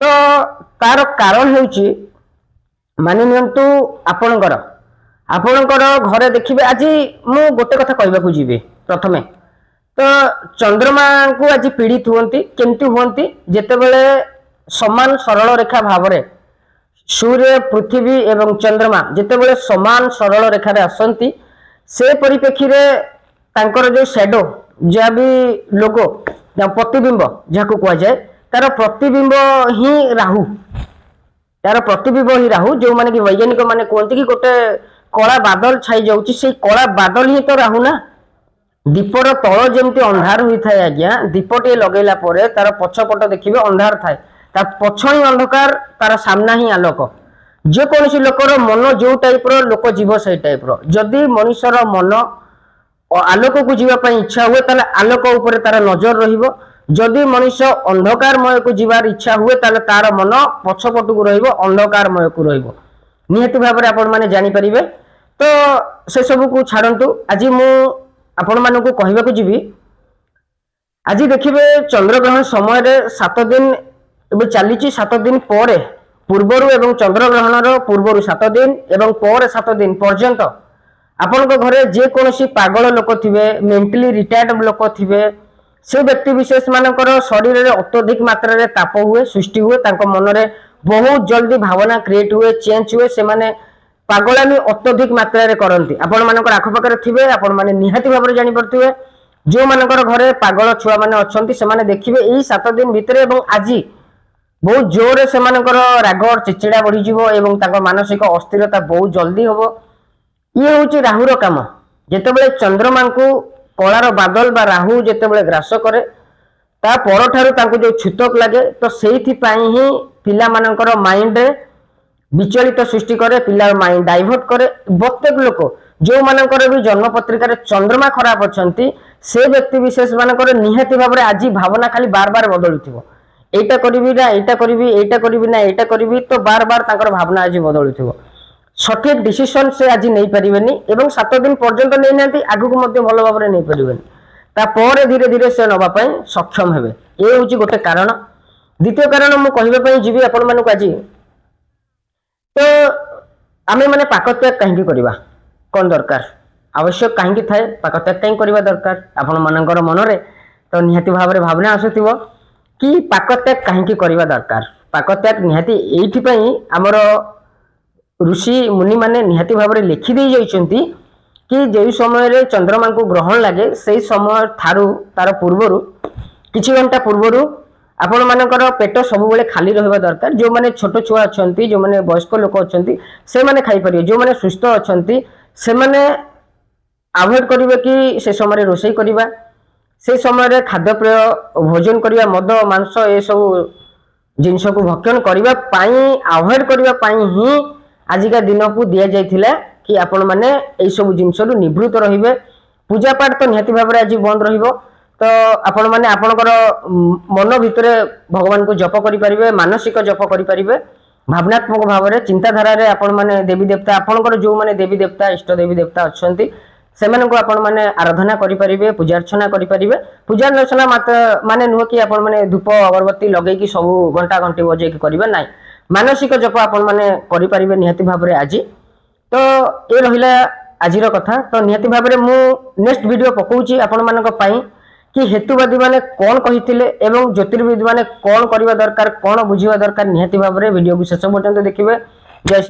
तो तार कारण होउची मानि नियंतु आपणकर घरे देखिए आज मु गोटे कथा कहबाकू जीवे प्रथमे तो चंद्रमा को आज पीड़ित हुंती केमती हुंती जेतेबेले समान सरल रेखा भाव सूर्य पृथ्वी एवं चंद्रमा जेतेबेले समान सरल रेखा रे आसंती से परिप्रेक्षी रे तांकर जो शैडो जहाँ भी लोगो प्रतिबिंब जहाँ को कह जाए तार प्रतिबिंब ही राहु तार प्रतिबिंब ही राहु जो माने कि वैज्ञानिक माने कहते कि गोटे कला बादल छाई जाउची से कला बादल ही तो राहु ना दीपर तल जमती अंधार होता है आज्ञा दीपटे लगेला परे तार पछपट देखिए अंधार थाए तार पछ ही अंधकार तार सामना ही आलोक जेकोसी लोकर मन जो टाइप लोक जीव से टाइप जदि मनुष्यर मन आलोक को जीवाई इच्छा हुए ताले आलोक उपर तार नजर रहिबो जदि मनुष्य अंधकारमय को जीवार इच्छा हुए ताले तार मन पछपट को रहिबो अंधकारमय को रहिबो निहाती भाव में आपण माने जानि परिबे। तो से सब को छाड़ंतु आज मु आपण मानकु कहबाकू जीवी आज देखिबे चंद्रग्रहण समय रे 7 दिन एबे चलीची 7 दिन पर पूर्वरु एवं चंद्रग्रहणर पूर्वरु 7 दिन एवं पर 7 दिन पर्यंत आपण घरे जे कोनोसी पागल लोक थिबे मेंटली रिटायर्ड लोक थिबे से व्यक्ति विशेष मानकर शरीर रे अत्यधिक मात्रा रे ताप हुए सृष्टि हुए तांको मन रे बहुत जल्दी भावना क्रिएट हुए चेंज हुए से माने पागलामी अत्यधिक मात्रा रे करंती आपण मानकर आखपाख रे थिबे आपण माने निहाती भाव रे जानि परथिबे जो मानकर घरे पागल छुआ माने अछंती से माने देखिबे एई 7 दिन भितरे एवं आजी बहुत जोरे से मानकर राग चिचिड़ा बढ़ी जिवो एवं तांको मानसिक अस्थिरता बहुत जल्दी होबो ये होची राहुर काम जेतेबेले चंद्रमा को कलार बादल बा राहु जेतेबेले ग्रास करे ता परठारु तांको जो छुतक लागे तो सेइथि पई ही पिला मानकर माइंड रे विचलित सृष्टि करे पिला माइंड डाइवर्ट करे प्रत्येक लोक जो मानकर भी जन्म पत्रिका रे चंद्रमा खराब अछंती से व्यक्ति विशेष मानकर निहाती भाव रे आज भावना खाली बार बार बदलुथिबो एटा करिवि ना एटा करिवि एटा करिवि ना एटा करिवि तो बार बार तांकर भावना आज बदलुथिबो सठिक डिसीजन से आज नहीं पारिबेनी एवं 7 दिन पर्यंत नहीं नांती आगु को मध्य भलो भाव रे नहीं पारिबेनी ता पर धीरे धीरे से नबा पई सक्षम हेबे ए होची गोटे कारण। द्वितीय कारण मु कहिबा पई जीवी आपण मानकु आज तो आमे माने पाकत्याग कहीं करवा कौन दरकार आवश्यक कहीं थाए पाकत्याग कहीं करवा दरकार आपण मानकर मनरे तो निहाती भाव में भावना आसुथिबो कि पाकत्याग कहीं करवा दरकार पाकत्याग निहाती एइथि पई हमर ऋषि मुनि माने निहाती भाव में लिखि दे जाइछंती कि जे समय रे चंद्रमा को ग्रहण लगे से समय थारु तार पूर्वरु किछि घंटा पूर्वरु आपण मानकर पेट सब बेले खाली रहबा दरकार जो माने छोट छुआ अछंती जो माने वयस्क लोक अछंती से माने खाई परियो जो माने सुस्थ अछंती से माने अवॉइड करिवे कि से समय रे रोसई करिवा से समय रे खाद्य पेय भोजन करिवा मद मांस ए सब जिंस को भक्षण करिवा पाई अवॉइड करिवा पाई ही आजिका दिन को दिया जाइथिला कि आपण माने ए सब जिंस रु निवृत्त रहिबे पूजा पाठ तो निहाती भाव रे आज बंद रहिबो तो आपण माने आपणकर मन भितरे भगवान को जप करि परिबे मानसिक जप करि परिबे भावनात्मक भाव में चिंताधारा रे आपण माने देवी देवता आपणकर जो माने देवी देवता इष्ट देवी देवता अछंती सेमान को आपण माने आराधना करि परिबे पूजा अर्चना करि परिबे पूजा अर्चना माने नुह कि आपण माने धूप अगरबत्ती लगे कि सब घंटा घंटी बजे कि करिबे नाही मानसिक जप आपण माने करि परिबे निहाती भाव रे आज तो ए रहिला आजिर कथा तो निहाती भाव में मु नेक्स्ट वीडियो पकाउची आपण मानक पई कि हेतुवादी माने कौन कहिथिले एवं ज्योतिर्विद माने कौन करबा दरकार कौन बुझिबा दरकार निहाती भाव में वीडियो को शेष पर्यंत देखिबे। जय